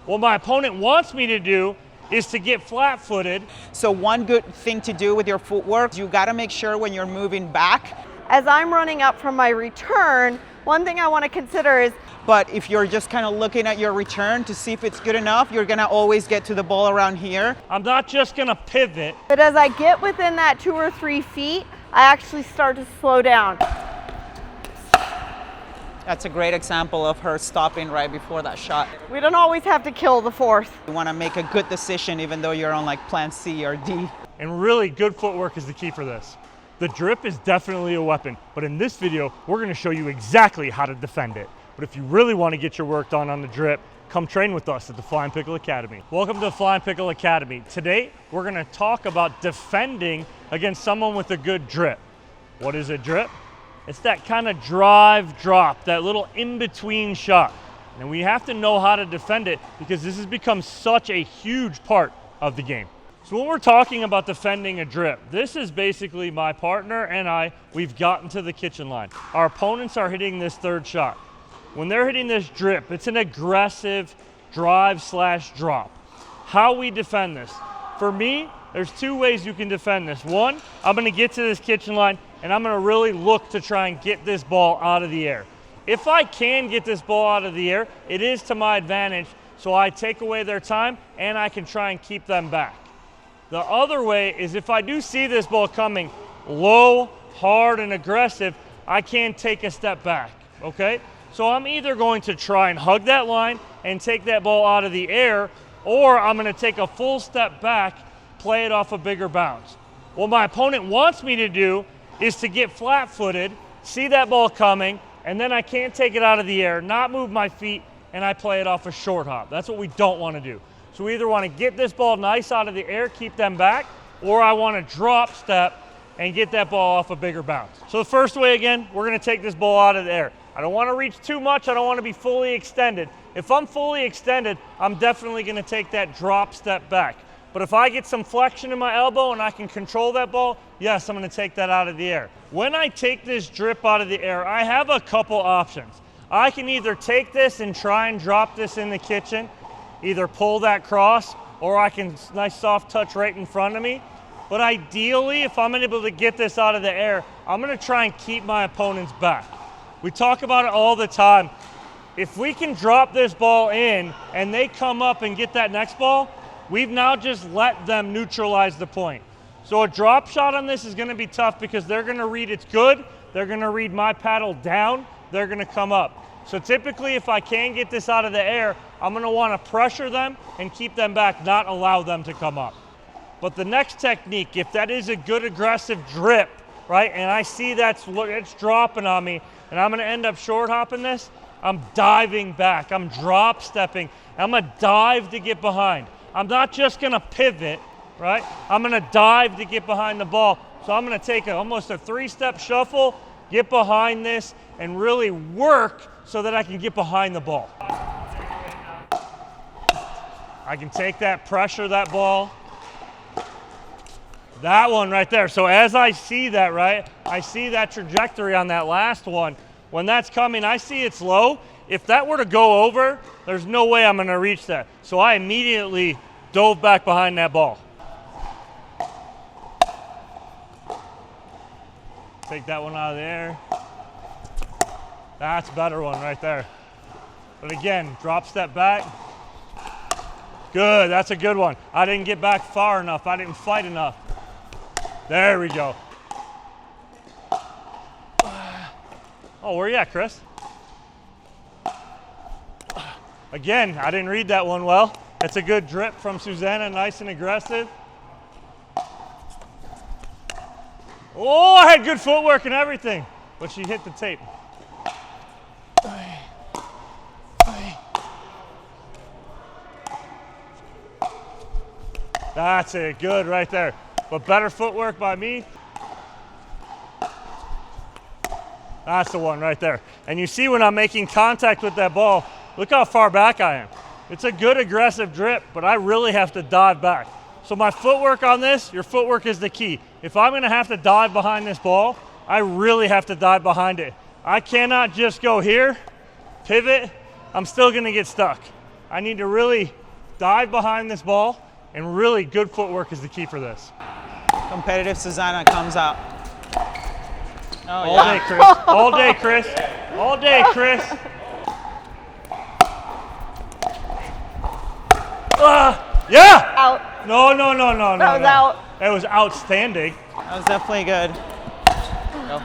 What my opponent wants me to do is to get flat-footed. So one good thing to do with your footwork, you gotta make sure when you're moving back. As I'm running up from my return, one thing I want to consider is, But if you're just kind of looking at your return to see if it's good enough, you're gonna always get to the ball around here. I'm not just gonna pivot. but as I get within that 2 or 3 feet, I actually start to slow down. That's a great example of her stopping right before that shot. We don't always have to kill the fourth. You wanna make a good decision even though you're on like plan C or D. And really good footwork is the key for this. The drip is definitely a weapon, but in this video, we're gonna show you exactly how to defend it. But if you really wanna get your work done on the drip, come train with us at the Flying Pickle Academy. Welcome to the Flying Pickle Academy. Today, we're gonna talk about defending against someone with a good drip. What is a drip? It's that kind of drive drop, that little in-between shot. And we have to know how to defend it because this has become such a huge part of the game. So when we're talking about defending a drip, this is basically my partner and I, we've gotten to the kitchen line. Our opponents are hitting this third shot. When they're hitting this drip, it's an aggressive drive/drop. How we defend this? For me, there's 2 ways you can defend this. One, I'm gonna get to this kitchen line and I'm gonna really look to try and get this ball out of the air. If I can get this ball out of the air, it is to my advantage, so I take away their time and I can try and keep them back. The other way is if I do see this ball coming low, hard, and aggressive, I can take a step back, okay? So I'm either going to try and hug that line and take that ball out of the air, or I'm gonna take a full step back, play it off a bigger bounce. What my opponent wants me to do is to get flat-footed, see that ball coming, and then I can't take it out of the air, not move my feet, and I play it off a short hop. That's what we don't wanna do. So we either wanna get this ball nice out of the air, keep them back, or I wanna drop step and get that ball off a bigger bounce. So the first way, again, we're gonna take this ball out of the air. I don't wanna reach too much, I don't wanna be fully extended. If I'm fully extended, I'm definitely gonna take that drop step back. But if I get some flexion in my elbow and I can control that ball, yes, I'm gonna take that out of the air. When I take this drip out of the air, I have a couple options. I can either take this and try and drop this in the kitchen, either pull that cross, or I can nice soft touch right in front of me. But ideally, if I'm able to get this out of the air, I'm gonna try and keep my opponents back. We talk about it all the time. If we can drop this ball in and they come up and get that next ball, we've now just let them neutralize the point. So a drop shot on this is gonna be tough because they're gonna read it's good, they're gonna read my paddle down, they're gonna come up. So typically if I can get this out of the air, I'm gonna wanna pressure them and keep them back, not allow them to come up. But the next technique, if that is a good aggressive drip, right, and I see it's dropping on me and I'm gonna end up short hopping this, I'm diving back, I'm drop stepping, I'm gonna dive to get behind. I'm not just gonna pivot, right? I'm gonna dive to get behind the ball. So I'm gonna take almost a 3-step shuffle, get behind this, and really work so that I can get behind the ball. I can take that, pressure that ball. That one right there. So as I see that, right, I see that trajectory on that last one. When that's coming, I see it's low. If that were to go over, there's no way I'm gonna reach that. So I immediately dove back behind that ball. Take that one out of the air. That's a better one right there. But again, drop step back. Good, that's a good one. I didn't get back far enough. I didn't fight enough. There we go. Oh, where you at, Chris? Again, I didn't read that one well. It's a good drip from Susannah, nice and aggressive. Oh, I had good footwork and everything, but she hit the tape. That's it, good right there. But better footwork by me. That's the one right there. And you see when I'm making contact with that ball, look how far back I am. It's a good aggressive drip, but I really have to dive back. So my footwork on this, your footwork is the key. If I'm gonna have to dive behind this ball, I really have to dive behind it. I cannot just go here, pivot, I'm still gonna get stuck. I need to really dive behind this ball, and really good footwork is the key for this. Competitive Susannah comes out. Oh, All day, Chris. All day, Chris. All day, Chris. Yeah! Out. No. That was out. That was outstanding. That was definitely good. Go.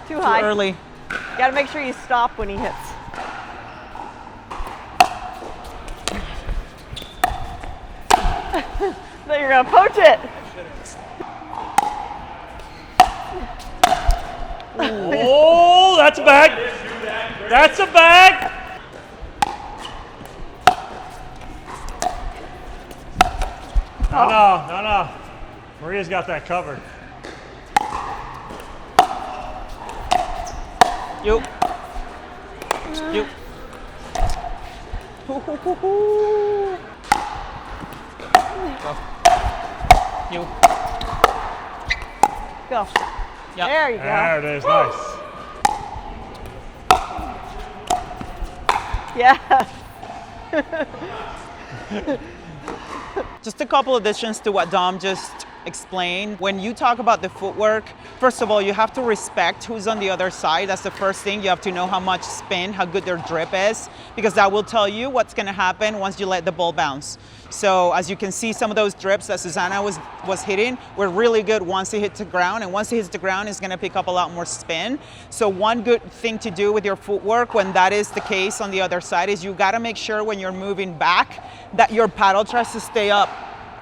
Too high. Too early. You gotta make sure you stop when he hits. Then you're gonna poach it. Oh, that's a bag. That's a bag. No. Maria's got that covered. You. Go. You. Go. Yep. There you go. There it is. Nice. Yeah. Just a couple additions to what Dom just explained. When you talk about the footwork, first of all, you have to respect who's on the other side. That's the first thing. You have to know how much spin, how good their drip is, because that will tell you what's going to happen once you let the ball bounce. So as you can see, some of those drips that Susannah was hitting were really good once it hits the ground, and once it hits the ground, it's going to pick up a lot more spin. So one good thing to do with your footwork when that is the case on the other side is you got to make sure when you're moving back that your paddle tries to stay up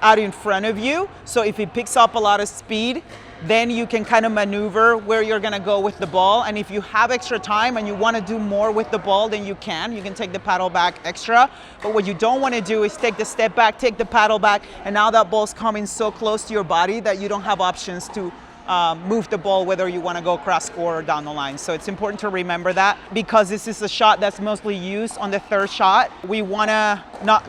out in front of you. So if it picks up a lot of speed, then you can kind of maneuver where you're gonna go with the ball. And if you have extra time and you wanna do more with the ball, then you can take the paddle back extra. But what you don't wanna do is take the step back, take the paddle back, and now that ball's coming so close to your body that you don't have options to move the ball, whether you want to go cross court or down the line. So it's important to remember that, because this is a shot that's mostly used on the third shot. We want to not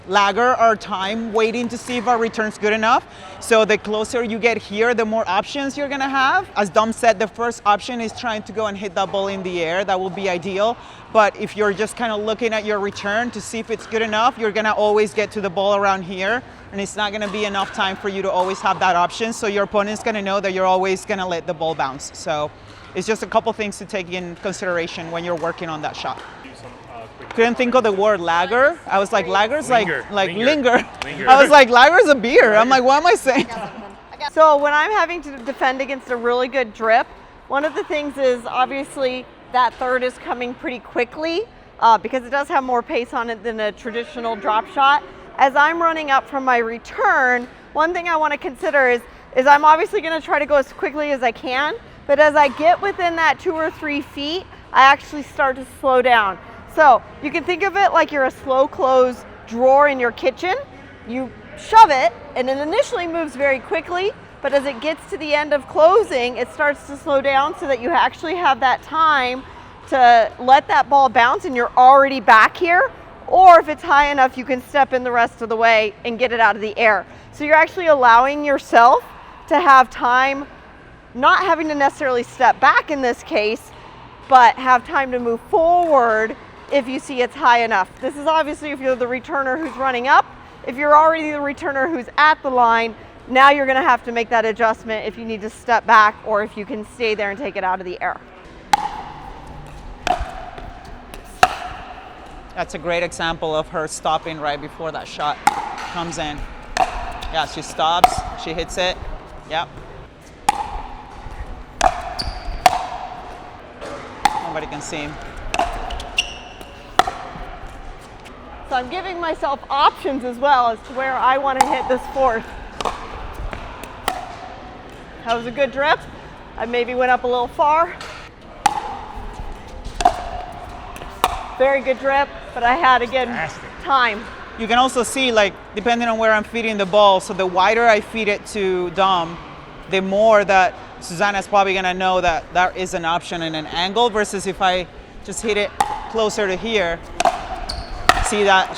lagger our time waiting to see if our return's good enough. So the closer you get here, the more options you're going to have. As Dom said, the first option is trying to go and hit that ball in the air. That will be ideal. But if you're just kind of looking at your return to see if it's good enough, you're going to always get to the ball around here, and it's not going to be enough time for you to always have that option. So your opponent's going to know that you're always going to let the ball bounce. So it's just a couple things to take in consideration when you're working on that shot. Couldn't think of the word lager. I was like, lager's Linger. Linger. I was like, lager's a beer. I'm like, what am I saying? So when I'm having to defend against a really good drip, one of the things is obviously that third is coming pretty quickly because it does have more pace on it than a traditional drop shot. As I'm running up from my return, one thing I want to consider is I'm obviously going to try to go as quickly as I can, but as I get within that 2 or 3 feet, I actually start to slow down. So you can think of it like you're a slow close drawer in your kitchen. You shove it and it initially moves very quickly, but as it gets to the end of closing, it starts to slow down so that you actually have that time to let that ball bounce and you're already back here. Or if it's high enough, you can step in the rest of the way and get it out of the air. So you're actually allowing yourself to have time, not having to necessarily step back in this case, but have time to move forward if you see it's high enough. This is obviously if you're the returner who's running up. If you're already the returner who's at the line, now you're gonna have to make that adjustment if you need to step back or if you can stay there and take it out of the air. That's a great example of her stopping right before that shot comes in. Yeah, she stops, she hits it. Yep. Nobody can see him. So I'm giving myself options as well as to where I want to hit this fourth. That was a good drip. I maybe went up a little far. Very good drip, but I had, again, time. You can also see, like, depending on where I'm feeding the ball, so the wider I feed it to Dom, the more that Susannah's probably gonna know that there is an option in an angle, versus if I just hit it closer to here, see that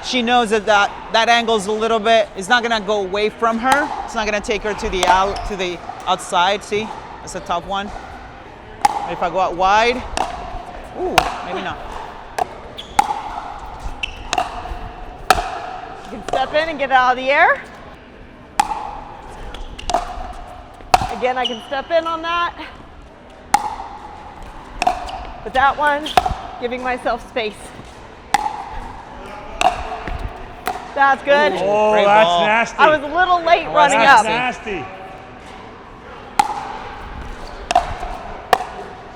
she knows that angle's a little bit, it's not gonna go away from her, it's not gonna take her to the outside, see? That's a tough one. If I go out wide, ooh, maybe not. step in and get it out of the air. Again, I can step in on that. But that one, giving myself space. That's good. Oh, Great that's ball. nasty. I was a little late running That's up. nasty.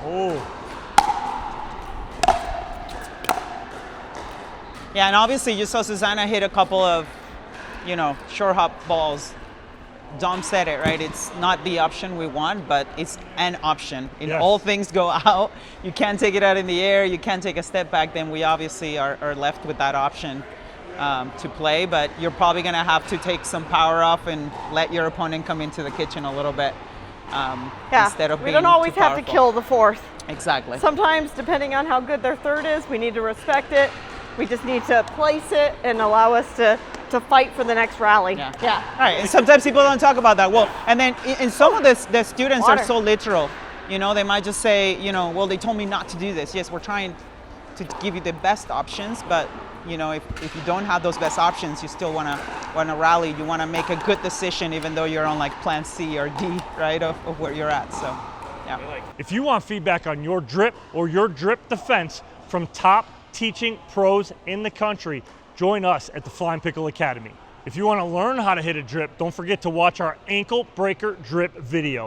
Oh. Yeah, and obviously you saw Susannah hit a couple of, you know, short hop balls. Dom said it, right? It's not the option we want, but it's an option. If Yes. all things go out, you can't take it out in the air, you can't take a step back, then we obviously are left with that option to play, but you're probably gonna have to take some power off and let your opponent come into the kitchen a little bit instead of we being don't always too have to powerful. kill the fourth. Exactly. Sometimes, depending on how good their third is, we need to respect it. We just need to place it and allow us to fight for the next rally. Yeah. Yeah. All right, and sometimes people don't talk about that. Well, and then in some of the students Water. are so literal. You know, they might just say, you know, well, they told me not to do this. Yes, we're trying to give you the best options, but you know, if you don't have those best options, you still wanna rally. You wanna make a good decision, even though you're on like plan C or D, right, of where you're at. So, yeah. If you want feedback on your drip or your drip defense from top teaching pros in the country, join us at the Flying Pickle Academy. If you want to learn how to hit a drip, don't forget to watch our ankle breaker drip video.